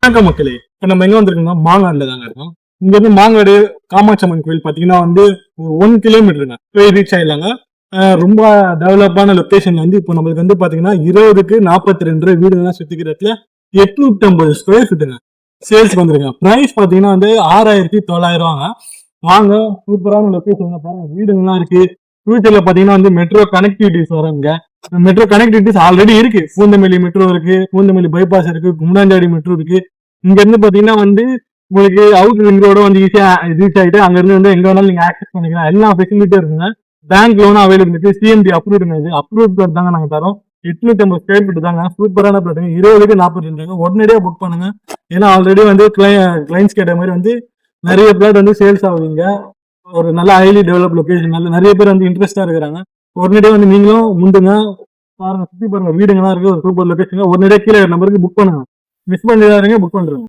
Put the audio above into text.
வணக்கம் மக்களே. இப்ப நம்ம எங்க வந்திருக்கோம்னா மாங்காடுல தாங்க இருக்கோம். இங்க இருந்து மாங்காடு காமாட்சி அம்மன் கோயில் பாத்தீங்கன்னா வந்து 1 கிலோமீட்டருங்க போய் ரீச் ஆயிடலாங்க. ரொம்ப டெவலப்பான லொகேஷன் வந்து இப்போ நம்மளுக்கு வந்து பாத்தீங்கன்னா 20க்கு 42 வீடுகள்லாம் சுத்திக்கிறதுல 850 ஸ்கொயர் ஃபீட்டுங்க சேல்ஸ்க்கு வந்துருங்க. பிரைஸ் பாத்தீங்கன்னா வந்து 6900 வாங்க. சூப்பரான லொகேஷன் பாருங்க, வீடுங்கள்லாம் இருக்கு. ஃபியூச்சர்ல பாத்தீங்கன்னா வந்து மெட்ரோ கனெக்டிவிட்டிஸ் வருங்க. மெட்ரோ கனெக்டிவிட்டிஸ் ஆல்ரெடி இருக்கு. பூந்தமல்லி மெட்ரோ இருக்கு, பூந்தமல்லி பைபாஸ் இருக்கு, கும்டாஞ்சாடி மெட்ரோ இருக்கு. இங்க இருந்து பாத்தீங்கன்னா வந்து உங்களுக்கு அவுட் ரிங் ரோட வந்து ஈஸியா ரீச் ஆயிட்டு அங்க இருந்து வந்து எங்க வேணாலும் நீங்க ஆக்சஸ் பண்ணிக்கலாம். எல்லா ஃபெசிலிட்டியும் இருக்குங்க. பேங்க் லோனும் அவைலபிலிட்டி, சிஎம்பி அப்ரூவ்டு. அப்ரூவ் தாங்க நாங்க தரோம். 850 ஸ்கொயர் ஃபீட் தாங்க. சூப்பரான பிளாட்டுங்க. 20க்கு 42 உடனடியாக புக் பண்ணுங்க. ஏன்னா ஆல்ரெடி வந்து கிளைண்ட்ஸ் கேட்ட மாதிரி வந்து நிறைய பிளாட் வந்து சேல்ஸ் ஆகுதுங்க. ஒரு நல்ல ஹைலி டெவலப் லொகேஷன், நிறைய பேர் வந்து இன்ட்ரெஸ்டா இருக்கிறாங்க. உடனடியாக வந்து நீங்களும் முந்துங்க. பாருங்க, சுத்தி பாருங்க, வீடுங்கலாம் இருக்கு. ஒரு சூப்பர் லொகேஷன். உடனடியாக கீழே நம்பருக்கு புக் பண்ணுங்க. மிஸ் பண்ணிடாதீங்க, புக் பண்றேன்.